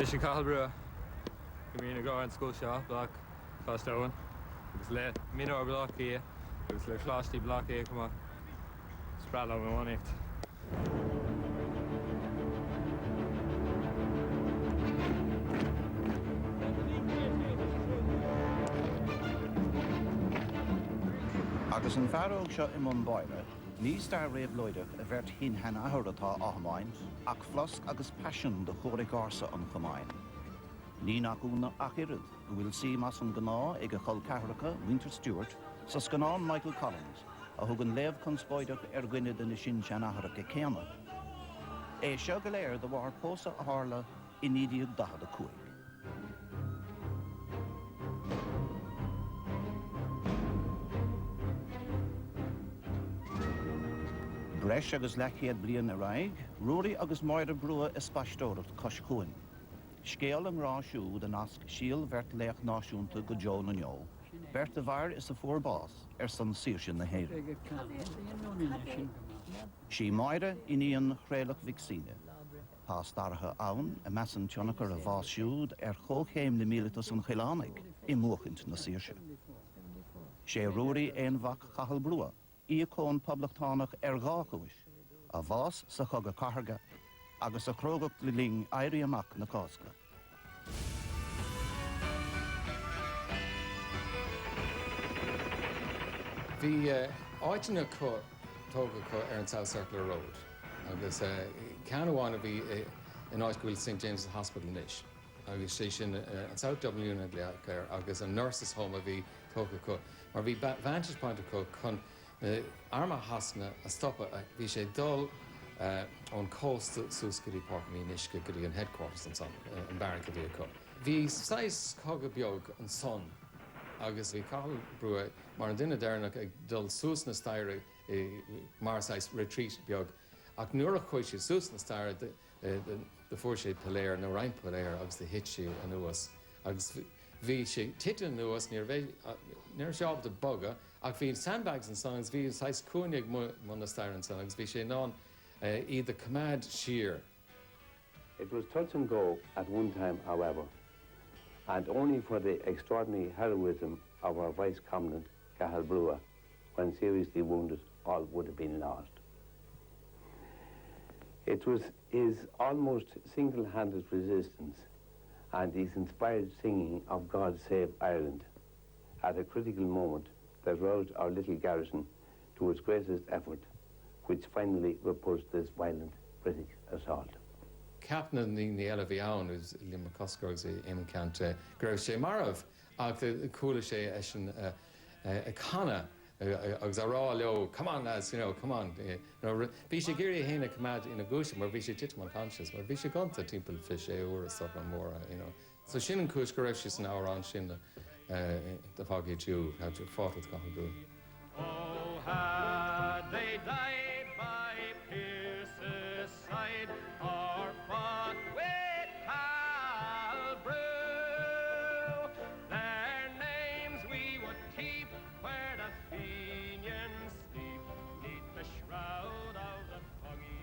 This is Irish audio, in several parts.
Mission Cahalbrua. Community Garden School Shop Block Clostowan. Agus le minor block here. Agus le Closty block here, come on. Spread over one it. Agus an bharróg seo I mbun báire, níos dar réamh loideach a bhirt hín hen ahar atá áthmáin, ach flosc agus passion de chóraigh ársa an chomáin. Ní nach úna ach irid, go bhfuil sí mas an gná ag a chul cahracha Winter Stewart sa scanán Michael Collins, a thug an léamh chun spóideach gcuine den na sin sean aharacha céanna. É seo go léir de bhar pósa a tharla I nídiaag dahad a cuaig. Breis agus lechéad blian a raig, Rory agus Moira Brua is spastóireacht coscúin. Scéal an rá siúd an asc síl bheirt léach náisiúnta go Joe na neo. Bert a bhair is a fórbás san sír sin na héir. Sí Moira iníon chréalach vicíne. Tá startha ann a mesan tionachar a bhás siúd chóchéim na míletas an chilánig I móchint na sírse. Sé Rory éonmhach Chahal Brua, Íocón poblachtánaach gáchúis, a bhás sa chug a catharga, agus a chrógacht le ling éirí amach na cásca. Bhí áitina tóga an South Circular Road, agus cean bhána bhí in áitgúil St. James' Hospital níos. Agus sé sin an South Dublin na Gleachar, agus an nurses home a bhí tóga mar bhí vantage point chun arma hasna a stoppa bhí sé dul on coast Súscarí Park mí nisce go dtí an headquarters an son an barricade acu. Bhí 6 cogad beag an son agus bhí Chahal Brua mar an duine dearnach ag dul sús na staire mar 6 retreat beag ach nuair a chuid sé sús na staire de fuair sé peléir nó rein peléir agus de hit sé an nuas agus bhí sé tiite an nuas níor seáb de boga ach bhí sandbags and songs bhí 6 cúnaigh man na staire an son agus bhí sé ná iad the command sheer. It was touch and go at one time, however, and only for the extraordinary heroism of our Vice Commandant, Chahal Brua, when seriously wounded, all would have been lost. It was his almost single-handed resistance and his inspired singing of God Save Ireland at a critical moment that roused our little garrison to its greatest effort, which finally repulsed this violent British assault. Captain ní eile bhí ann ús Liam McCusker éim cant greibh sé marmh ach coolla sé sin a chana agus a rá leo, come on lads, you know, come on. Bhí sé géirí héna cumad ina gúise mar bhí sé titman conscious, mar bhí sé gonta timpeall fi sé uair stop an móra, you know. So sin an cúis go raibh sé san árán sin de fágaí dú, how to fought with Chahal Brua. Oh, had they died by Pierce's side, or fought with Chahal Brua, their names we would keep where the Fenians sleep, neath the shroud of the foggy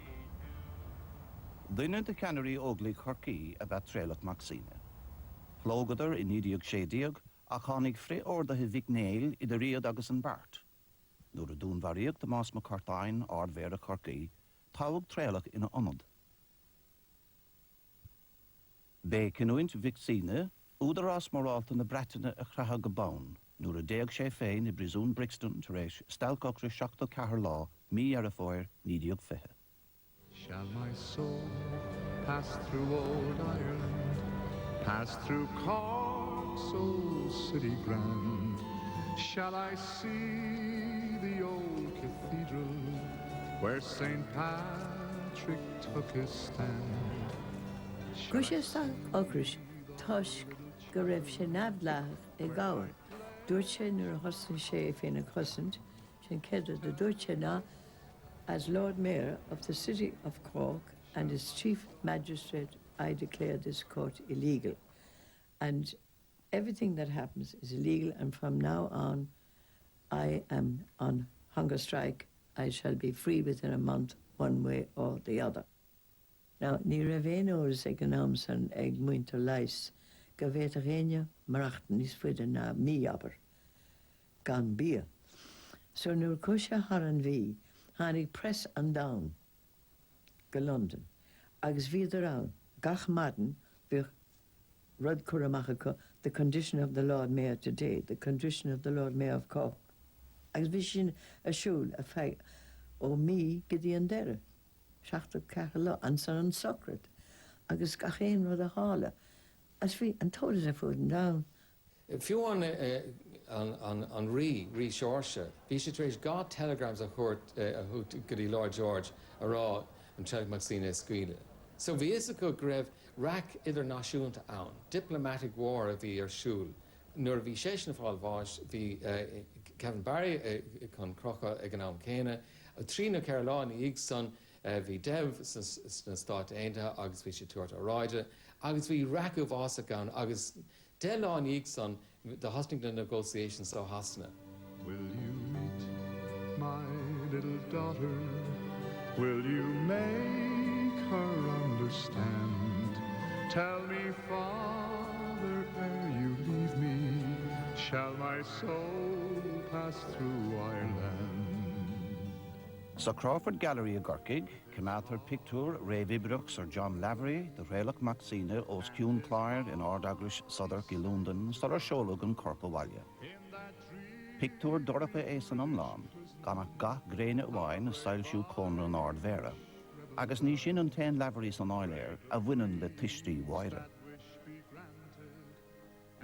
dew. Duine de Canary óglaigh Chorcaí a bheith tréalach Maxine. Chlógadar I nídiaag sédiaag a chánig fré ordathe vicnéil I de riad agus an bart. Nuair a dún bharíocht de más mo Cartáin ard mhéar a Chorcaí, tábhaigh tréalach ina anad. Bé cinúint vicine, údarrás morálta na Breataine a chreatha go bán, nuair a déag sé féin I brisún Brixton tar éis stelcachra 74 lá, mí ar a fóir nídiaag fithe. Shall my soul pass through old Ireland, pass through Cork's old city grand? Shall I see the old cathedral where St. Patrick took his stand? Cúisiste agus tuisc go raibh sé nabhlach I gabhar. Dúirt sé nuair a thosaigh sé féin a cosint, sin céad de dúirt sé ná as Lord Mayor of the City of Cork and as Chief Magistrate, I declare this court illegal. And everything that happens is illegal, and from now on, I am on hunger strike. I shall be free within a month, one way or the other. Nou, ní ra bhéon óras ag an amsan ag muintir leis go bhéit a réine marachta níos fuide na mí aber gan bia. So nuair cúise har an bhí, hánig press an down go London. Agus bhí arán, gach madan, bhí rud curamach acu, the condition of the Lord Mayor today, the condition of the Lord Mayor of Cork. Agus bhí sin a siúl a feig ó mí go dtí an deire. Seachta cecha lo, an san an socrat. Agus gach éon rud a hála. As bhí an tóras a fud an down. If you want on Ree Shorse, bhí sé tréis gá telegrams a chuirt go dtí Lord George ará an Treach Maxine Scuile. So bhí is a go greibh rac idirnáisiúnta ann, diplomatic war a bhí ar siúl. Nuair bhí sé sin fáil bháis, bhí Kevin Barry chun crocha ag an am céine, a trína Caroline ag son bhí Dev na Stát Aontaithe agus bhí sé tuairt a ráide, agus bhí rac of ása gan agus de láin ag son the Hostington negotiations so hasna. Will you meet my little daughter? Will you make her understand? Tell me, Father, ere you leave me, shall my soul pass through Ireland? Sa Crawford Gallery a Gorkig, Cemathar picture Ray Vibrook Sir John Lavery, the Relic Maxine os Cún Clyde in Ardagrish Southwark i London, Star Sholog and Corpawallia. Picture Dorothy Asen Umlan, Ganach Gach Grain at Wine, Style Corner and Ard Vera. Agus ní sin an 10 Laverys on Oilair, a winnan le Tishtri Waira.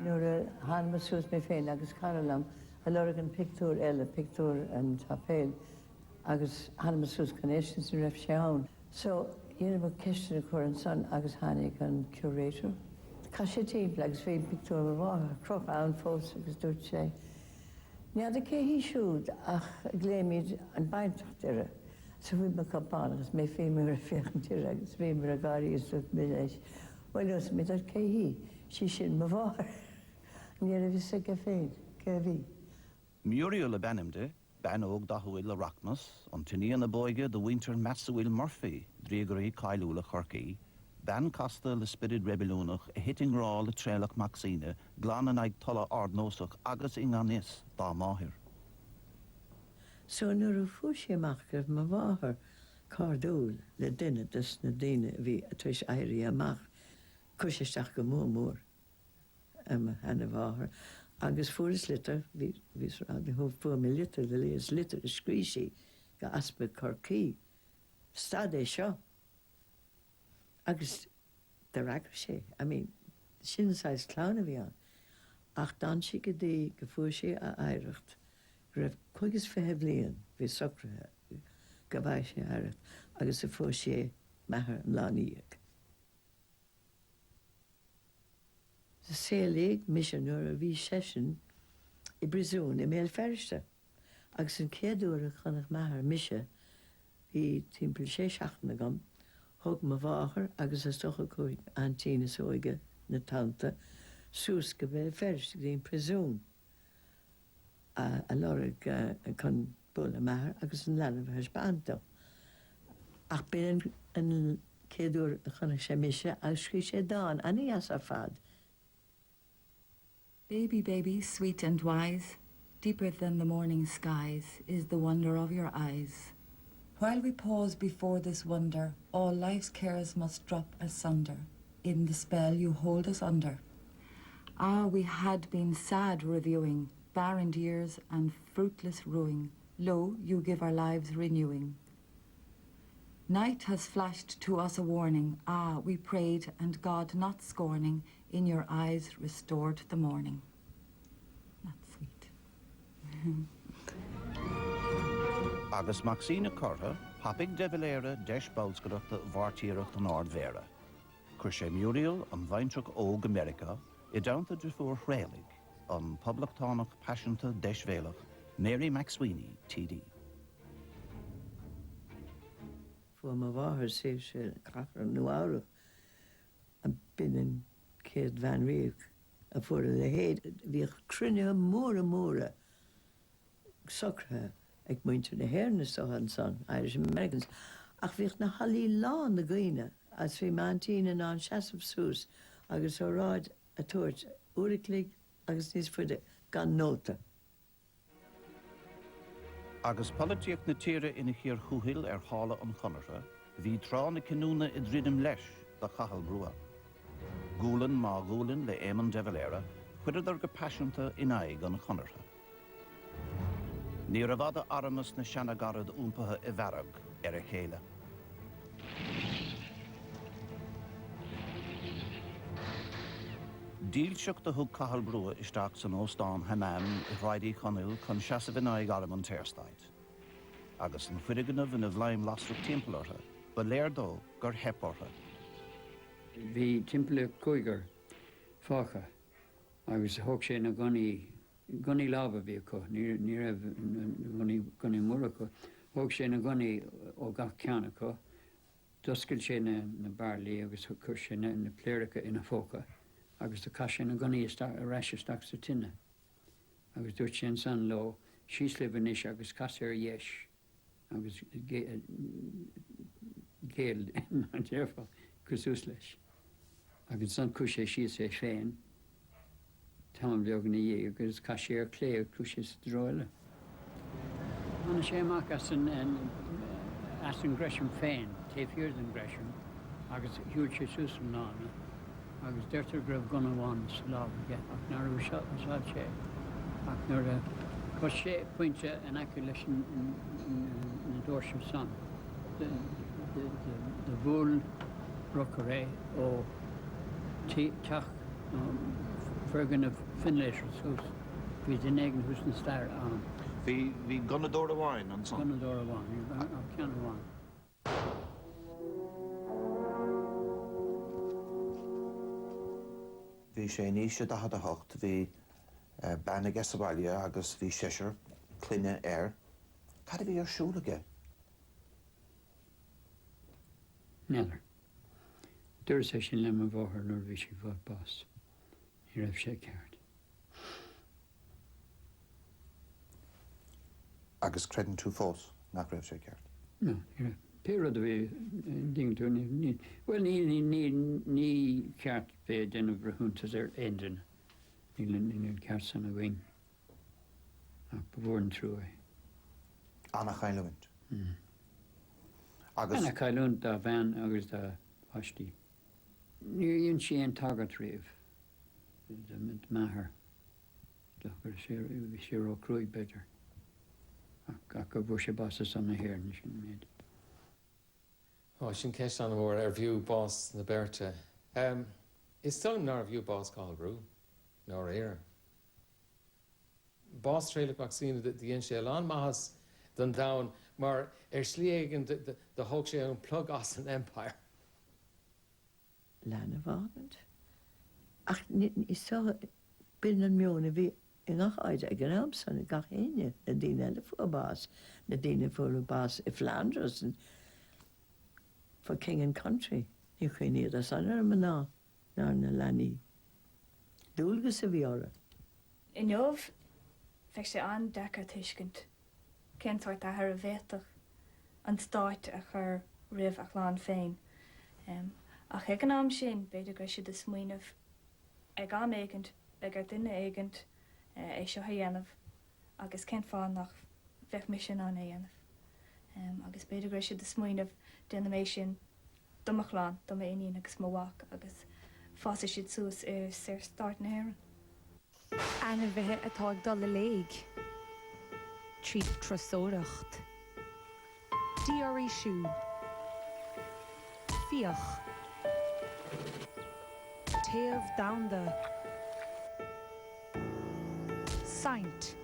Nuair a han masús mé féin agus Carolam, a lorgan picture eile, picture an tapéil, agus han masús connections in ref sé. So, dhéanam a ceiste chuir an son agus hánig an curator. Cá sé tíb agus bhí picture a bhá, croch ann fós agus dúirt sé. Nead a cé hí siúd ach gléimiid an bainteach dire. So bhí me campán agus mé fé mar a féchan tíre agus bhí mar a gáí is dúirt mé leis. Well, os mé ar cé hí, sí sin ma bhár. Níar a bhí sa go féin, cé bhí. Muriel le Benimde, Ben og Dahuil le Rockmas, on Tinian the Boyga, the Winter Massawil Murphy, Drigori Kailula Chorky, Ben Costa le Spirit Rebelunach, a hitting raw le Trelach Maxine, Glan and Ig Tolla Ardnosach, Agus Inganis, Da Mahir. So nuair a fú sé amach go ma bháthair cardúil le duine dus na daine bhí a tuis éirí amach cúisisteach go mór hena bháthair. Agus fuair litir, bhís rád na fu mé litir le léas litir a scrísí go aspa Corcaí. Stad é seo. Agus de ragra sé. I mean, sin sáis clána bhí an. Ach dan si go dtí go fuair sé a éireacht. Raibh chuigus fithe bliain bhí socrathe go bhaid sé aireacht agus a fuair sé methar an láníag. Sa séalaigh mission nuair a bhí sesin I brisún I méal ferriste. Agus an céadúra chunach methar mise bhí timpeall sé seachna gom, thug ma bháthair agus is stocha chuig antína sóige na tanta sús go bhéal ferriste go dtíon prisún. A lorig chun bula methar agus an leanamh thus banto. Ach bin an céadúr chunach sé mise agus scrí sé dáin aní as ar fad. Baby, baby, sweet and wise, deeper than the morning skies is the wonder of your eyes. While we pause before this wonder, all life's cares must drop asunder. In the spell you hold us under. Ah, we had been sad reviewing, barren years and fruitless ruing. Lo, you give our lives renewing. Night has flashed to us a warning. Ah, we prayed, and God not scorning, in your eyes restored the morning. That's sweet. Agus Maxine Corta, Hapig de Valera, Desh Balsgarata, Vartirach an Ard Vera. Cur Muriel an Weintrach Og America, I downta before Hraelig, on Public Tánach Passionta Desh Velach, Mary McSweeney, TD. Fuair ma bháthair sé sé cachar nuára a bin Céad Van Riach a fuair le héad bhí crunne móra socrathe ag muintir na héirne so an son, Irish Americans, ach bhíoch na halí lá na gaoine as bhí mantín an seasamh sús, agus ó ráid a tuairt uiriclí agus níos fuide gan nóta. Agus polítíocht na tíre ina chéir chuúthil hála an chonartha, bhí trán na cinúna i ddridim leis do chachal brua. Gúlan má gúlan le éman de Valera, chuidir go passionanta in aig an chonartha. Ní a bhada aramas na seanna garad úmpatha I bharag a chéile. Díl seach de thug chachal brua isteach san óstán Hanam I bhraidí chonil chun seasamh in aig aram an téirsteid. Agus an chuidiganmh in a bhleim lasú timpplairtha, ba léirdó gur hepórtha. Bhí timppla cúigar fácha agus thug sé na gunnaí lába bhí acu, ní raibh gunnaí móra acu. Thug sé na gunnaí ó gach ceann acu, doscail sé na barlaí agus chuir sé na pléiricha ina fóca, agus do cai sé na gunnaí a reis isteach sa tine. Agus dúirt sé san lo, síos le bhanis agus cas ar dhéis, agus géal mar dearfáil cosús leis. Agus san cúis sé síos é féin, tam beag na dhé, agus cai sé ar clé cúis sé dróile. Anna sé amach as an Gresham féin, taobh an Gresham, agus hiúil sé sús an nána, agus deirtar go raibh gunna bháin sa lábhaige, ach nar bh seáil sé, ach nar chu sé pointe an aici leis na dóirsim san. De bhúil roca ré ó teach fergan a finléisir sús, bhí den éigen hús na stair an. Bhí gunadóir amháin an son. Gunadóir amháin, ceann amháin. Bhí sé níos a hocht, bhí banna Gesabalia agus bhí séisiir, cluine Cad a bhí ar siúlaige? Neller. Dúir sé sin le a bmháthair nuair bhí sé bhd bás. Ní raibh sé ceart. Agus credan tú fós nach raibh sé ceart? No, ní raibh. Péad a bhí dingtú ní. Well, ní ceart fé den a bhrthúntas ar éidirn. Ní ceart san a bhain. Ach bhórin trú é. Anna Chailúint. Anna Chailúint dá bhean agus dá haistí. Níor sé an tagad riamh. De maithair. Gur sé ó cruúig beidir. Ach go bhfuair sé basa san na hhéir sin méid. Sin ceist an bhór ar bhiú bás na Berta. Is still nar bhiú bás Chachal Brú, nor éire. Bás tréile vaccine dhéon sé lán maithas don dain, mar slíéigen de thug sé an plug as an Empire. Lena bhagant. Ach, is so bin an miona bhí in gach aide ag an amsan i gach héine, na dtíine eile fu bás, na dtíine fu bás I Flanders and for King and Country. Ní chuoine a san ar ná na lenaí. Dúlgus a bhí ora. In jobh, feic sé an decha tuiscint. Céntáirt a thar a bhéach an stáit a chur rih a chláán féin. Ach ag an am sin, beidir go siad a smaoineh ag am éigent, ag ar duine éigent é seo dhéanamh, agus cén fáin nach bheith mis sin an dhéanamh. Agus beidir go siad a smaoineh duine mé sin dumachláán, dum éoníon agus móhaach, agus fása siad suas ar sé start na hhéireann. Anna bheitthe atá ag dul le léig. Tríd trasóireacht. Díorí siú. Fíoch. Taobh damhanda. Saint.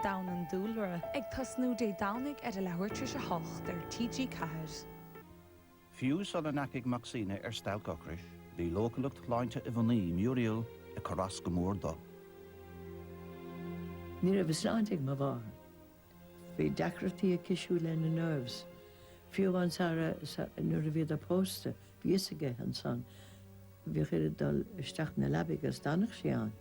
Down an dúlra. Ag tasnú dé dánig ar a lehuirtir se hocht ar TG Cahir. Fiús an anacig Maxine Stal Cochris, bhí localacht láinte I bhaní Muriel a choras go mór do. Ní raibh sláintigh má bháthair. Bhí deacratí a cisú le na nerves. Fiú an nuair a bhíad a pósta, bhí aige an san, bhí chuir dul isteach na lebaigh as danach sé an.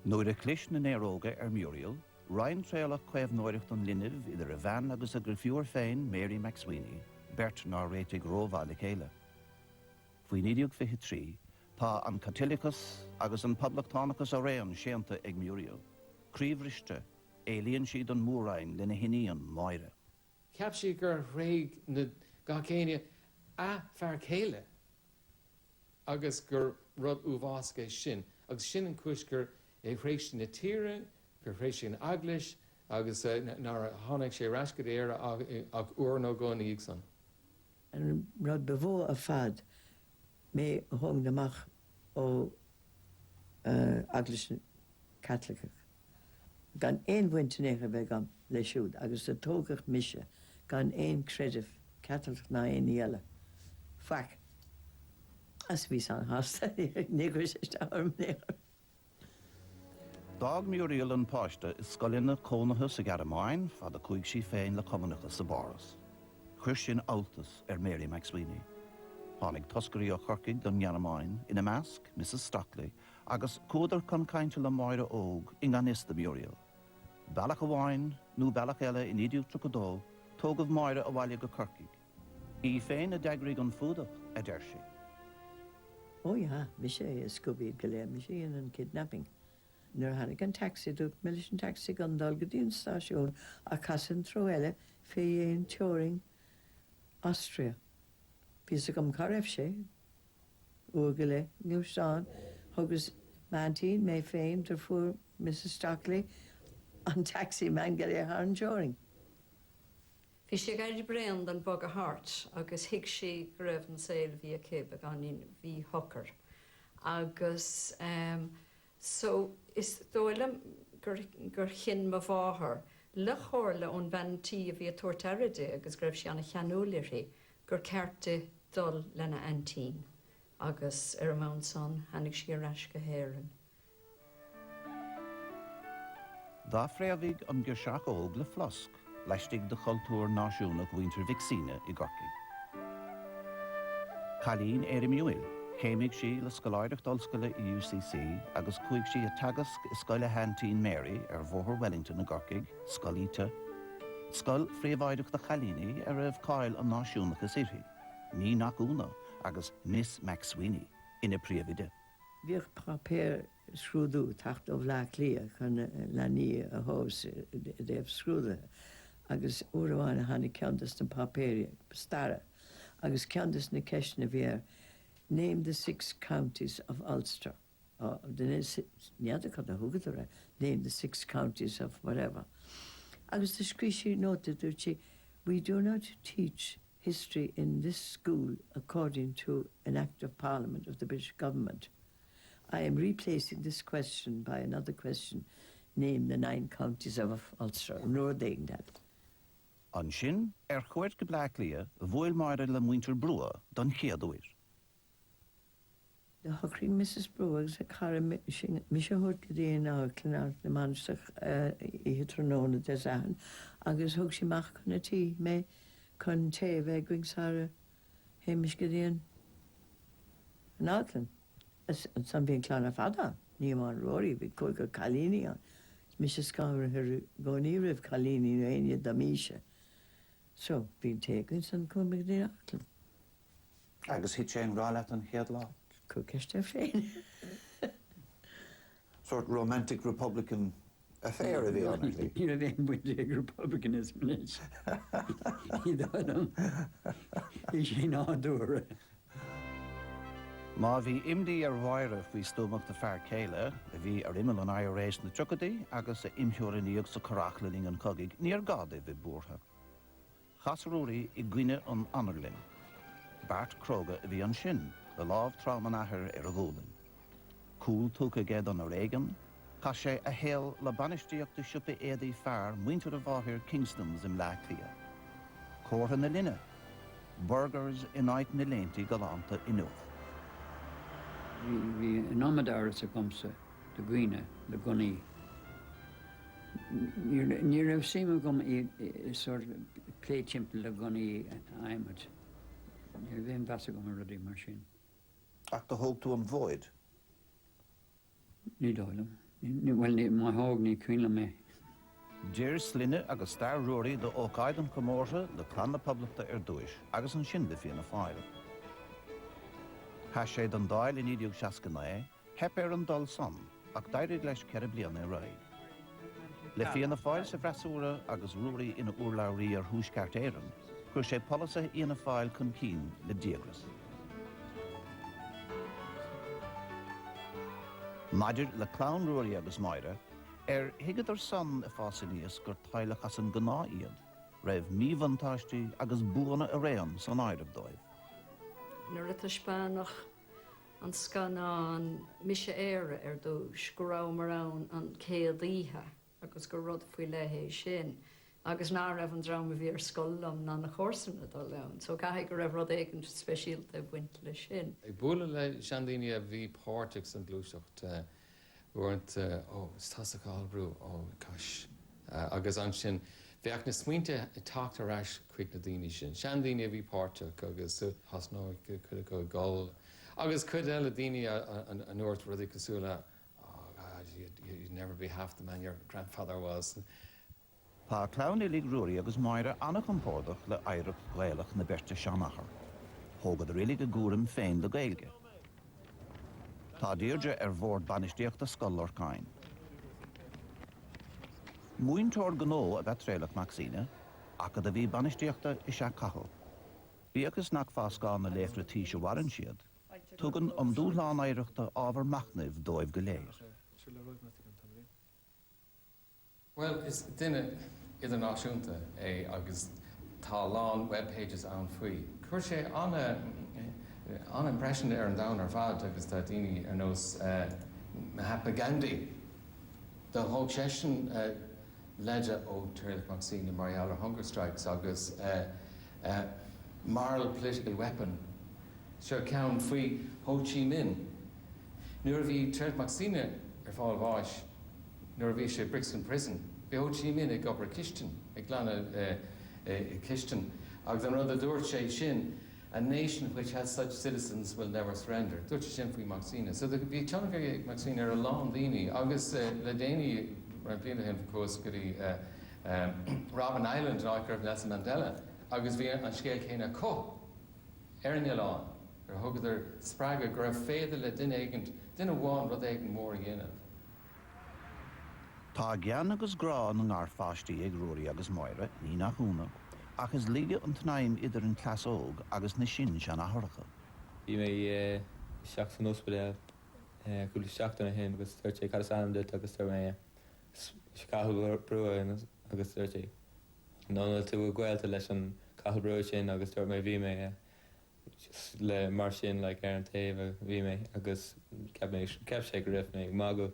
Nuair a clis na néróga Muriel, Ryan tréalach cuimh nóireacht an linmh idir a bhean agus a gur fiúr féin Mary McSweeney, bert ná réitigh rómhaile chéile. Faoi 1923, tá an Catholicus agus an Publictánicus a réan séanta ag Muriel. Críomhriste, éilíonn siad an múrain lena hiníon máire. Ceap sí gur réig na gacéine a fear chéile agus gur rud uásca sin. Agus sin an cuisgur rééis na tíre, gur rééis sin aglis, agus nar tháinig sé rasca éire ag uair nó gáin íag san. An rud bevó a fad mé hong namach ó aglis Catholic. Gan éon bhaintenécha bheith gan le siúd, agus a tógach mise gan éon creidih Catholic na éon eile. Fac. As bhí san hásta, nígur sé armnéir. Dag Muriel an páiste is scoilíonna cónathe sa Garamáin fad a chuig sí féin le comanacha sa Boras. Chuir sin altas Mary McSweeney. Tháinig toscarí ó chorcaig don Garamáin ina measc Mrs. Stockley agus cúdar chun cainte le máire óg in ganista Muriel. Bealach amháin nó bealach eile in idiú trodó tógah máire a bhaile go chorcaig. Í féin a deagraigh an fúdach a deir sé. Ó ja, mi sé a scubíad go léir, mi sé an kidnapping. Nuair hanig an taxi dúg millish an taxi gan dal go dtíon stáisiún a casan tro eile fé éon teoring Austria. Bhís a gom caribh sé, uair go le, ngiúsán, thugus mantín mé féin tar fuair Mrs. Stockley an taxi man go le an teoring. Bhí sé gaidir brean an bog a hart, agus hiic sé go raibh an saoil bhí a céib a gan bhí hocar. Agus, so is dóilem gur chin ma bháthar, le chóirla ón bantí a bhí a tuairteide agus greibh sé anna cheanúlirí gur certe dul lena antín, agus ar am son hanig sé ras go héireann. Dá fréamhigh an gur seach óg le flosc, leistigh de chultúr náisiúnach Winter Vixine i Gorcaig. Cailín Muriel, chéimigh sí le scoláireacht dulscoile i UCC agus chuig sí a tagasc i scoile Hantín Mary ar bhóthar Wellington i Gorcaig, scoilíte, scoil fréamhaideach de Chalíní ar raibh cáil an náisiúnachas irthaí, ní nach úna agus Miss McSweeney ina príomhide. Bhíoh prapéir scrúdú tacht ó bhlách lia chun lení a hós déobh scrúda. Agus uairháin a hanig ceantas na papéire, starra, agus ceantas na ceisna bhíar, name the 6 counties of Ulster. Name the 6 counties of whatever. Agus the scrísí noted that we do not teach history in this school according to an Act of Parliament of the British Government. I am replacing this question by another question, name the 9 counties of Ulster. Nor daing that. An sin, chuir go blach lia, bhfuil máire le muintir brua don chéadúir. The Huckring Mrs. Brooks, a cara Misha Hurkadeen, our Clonard, the Manchester, Hitronona, the Zan, Agus Hugshi Machkanati, me, Con Te, Vegwing Sarah, Hamish Gideon, and Outland. And something Clona Fada, Nieman Rory, with Koika Kalini, Misha Scour, her Goni of Kalini, Rania Damisha. So, being taken, some coming in Outland. Agus hit sé an rálat an chéad lá. Cúceiste féin. Sort of romantic Republican affair a bhí honestly. Ní a bhéon buinte Republicanism leis. Í dám. Í sé nádúra. Má bhí imdí ar bhaire faoi stómach de fear céile, a bhí ar imime an IRS na Tucadaí agus a imtheoraníoch sa Corachlaning an Cogaigh níor gada bhí búrtha. Chasarúí I gcuine an Anarlin. Bart Croga a bhí an sin, the lámh trámanathair ar a ghúlinn. Cúl tóca géad an Reagan, cha sé a héal le banistíocht de siúpa éadaí fearr muintir a bháthir Kingstoms im leach lia. Córtha na linne, burgers in áit na léntí galanta inúch. Bhí an amadáras a gomsa, de gcuine, le gunaí. Ní raibh síma gom I sort of play timple le gunaí aimimid. Ní bhéon bheasa gom a rudí mar sin. Ach do thóg tú an bhóid? Ní dóilm. Well, má hág ní cuine mé. Deir sline agus star ruaí do ócáid an comórtha le clanna poblachta dúis, agus an sin le fianna fáil. Tá sé don dáil in idiog seacanna hep an dul son, ach dairid leis ceir bliana roiid. Le fianna fáil sa bhreasúra agus ruaí ina úrlairí ar húsceart éireann, chuir sé polasa ina fáil chun cín le diagras. Maidir le clán ruaí agus maire, hiigad ar son a fásaníos gur tailech as an gná iad, raibh míhantáistí agus buana a réan san áireamh dóibh. Nuair a Spánach an scanna an mise éire dúis go rá marrán an céadíthe agus go rud faoi lehééis sin. Agus ná raibh an drama bhí ar scoilm ná na chósanna dá leann, so caiigh go raibh rud éigean speisialta bhaint le sin. Ag bula le seandaoine a bhí páirteach san glúiseacht bhaint tásaáil brú ó cais. Agus an sin bheith na smuointe i tácht arás chuig na daoine sin. Seandaoine a bhí páirteach agus hasnáid chud go gáil. Agus chud eile daoine an uirt rudí cosúla, you'd never be half the man your grandfather was. Tá clán lig ruaí agus maire anna compórdach le éireach ghailach na berte seanachar. Thógad rilig a gúrim féin le gailge. Tá díirde bhór banistíocht a scoil cáin. Muintóir gnó a bheith tréilech Maxine, ach a bhí banistíochta i se cahal. Bhí agus nach fáscáin na léifre tíise warin siad, tugann dúlán éireachta ábhar machnamh dóibh go léir. Well, is duine idirnáisiúnta agus tá lán webpages an faoi. Chuir sé an impression ar an dán ar fad agus tá daoine ar nós Mahatma Gandhi. The thóg sesin leide ó Tréilech Maxine Mariala hunger strikes agus moral political weapon. Seo ceann faoi Ho Chi Minh. Nuair a bhí Tréilech Maxine ar fáil bháis, nuair a bhí sé Brixton Prison, bhí Ho Chi Minh ag gobar Kishtin, ag glanna Kishtin. Agus an rud a dúirt sé sin, a nation which has such citizens will never surrender. Dúirt sé sin faoi Maxine. So bhí teanna Maxine ar a lán daoine, agus le déine ran bliana hen fós go dtí Robben Island an ácraibh Nelson Mandela, agus bhí an scéal chéine ar an lán, ar thugad ar sppraga go raibh féidir le duine éigent, duine bháin rud éigean mór a dhéanamh. Tá gean agus grá na ngar fáistí ag ruaí agus maire, ní nach húna, ach is líge an tnaim idir an clasóg agus na sin sean athracha. Bhí mé seach san ospedéil chuúla seachtainna hen agus tuirt sé caras anam dut agus tuir mé cahall brua agus tuirt sé. Nóna tú ghailta leis an cahall brua sin agus tuir mé bhí mé le mar sin le ar an taobh bhí mé agus ceap sé go raibh mé má go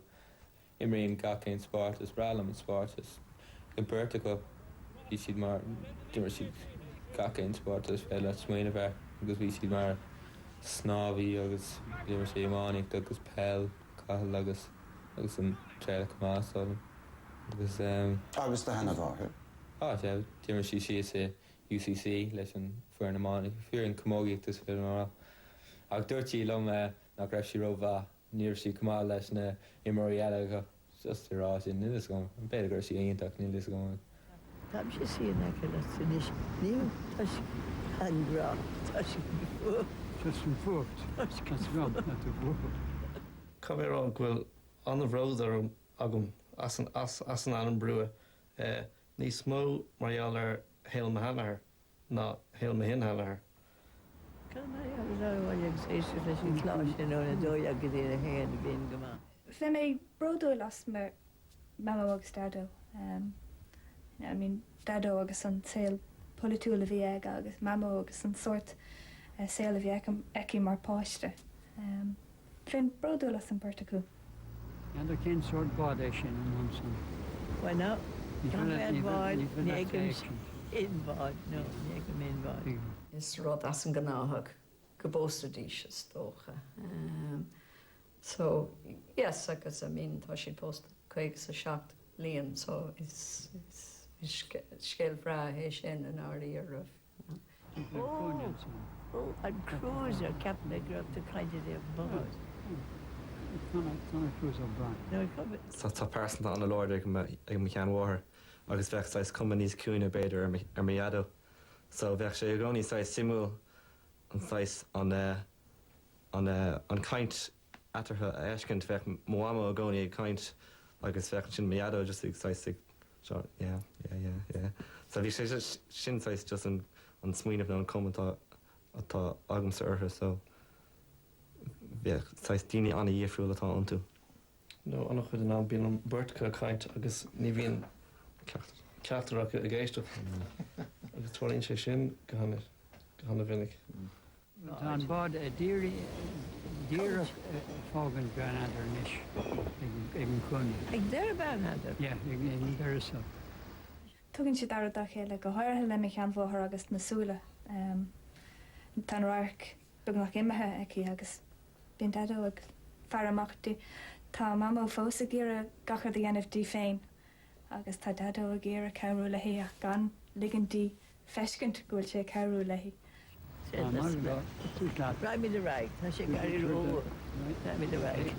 imríonn gacéin spáirtas bralam an spáirtas. Go burta go bhí siad mar dimar siad gacéin spáirtas fé le smaoine bheith agus bhí siad mar snábhí agus dimar sé imánic agus pell cahall agus an Tréilech Másáil agus Agus de hena bháthe? dimar si sé UCC leis an fuair namánic fuair an commógaíochttas fé mar ach dúirtí lom nach raibh si rómhá níor si cumá leis na imóí eile go just rá sin nílas go an beidir gur si aonach nílas go. Tam sé sína go le sunis níl tá an grá tá fu. Just an fucht. Cas gan na tú fucht. Come here on ghfuil an bhród agam as an anam brua. Ní smó marall ar héal mahanahar ná héal ma hinhanahar. Fe mé brodó las me mama agus dado. Dado agus an saoil polúla bhí ag agus mama agus an sort saoil a bhí eici mar páiste. Fin brodó las an pertaú. And I can't sort bad sin an Monson. Why not? Inbáid, no, inbáid. Is rud as an gnáthach go bóstadíise tócha. So, yes, agus tá si post chuig sa seacht líon, so is scéal bhrá hééis sin an áirí ar rah. Oh, an cruiser captain ag grab to kind of their bud. Tá cruiser bra. No, come Tá persanta an Lord ag me cean mháthair agus bheith sais cuma níos cúine beidir ar miado. So bheith sé gcóí sais simú an sais an caint atartha eiscint bheith muama a gcóí caint agus bheith sin miado just ag sais sure, yeah. So bhí sé sin sais just an smuoineh ná an commentá atá agam sa ortha, so bheith sais daoine anna dhéifriúil atá antú. No, annach chud an bíon an burtcha caint agus ní bhíon ceachtarach a ggéisteach. Agus tuaíonn sé sin go hána bhinnig. Tá an bád dír fágan beanadar níis ag an cúna. Ag deir beanadar? Yeah, ag an deir so. Tugann si dar da chéile go háirthe le mé chean bhthar agus nasúla. Tá raach bug nach imethe aici agus bíon dadó ag fearamachtaí. Tá mamó fósa ggéire gachar d NFD féin, agus tá dadó a ggéire ceú lehí ach gan ligantí feiscint gúil sé ceú lehí. Right me the right. Tá sé garir ó. Right me the right.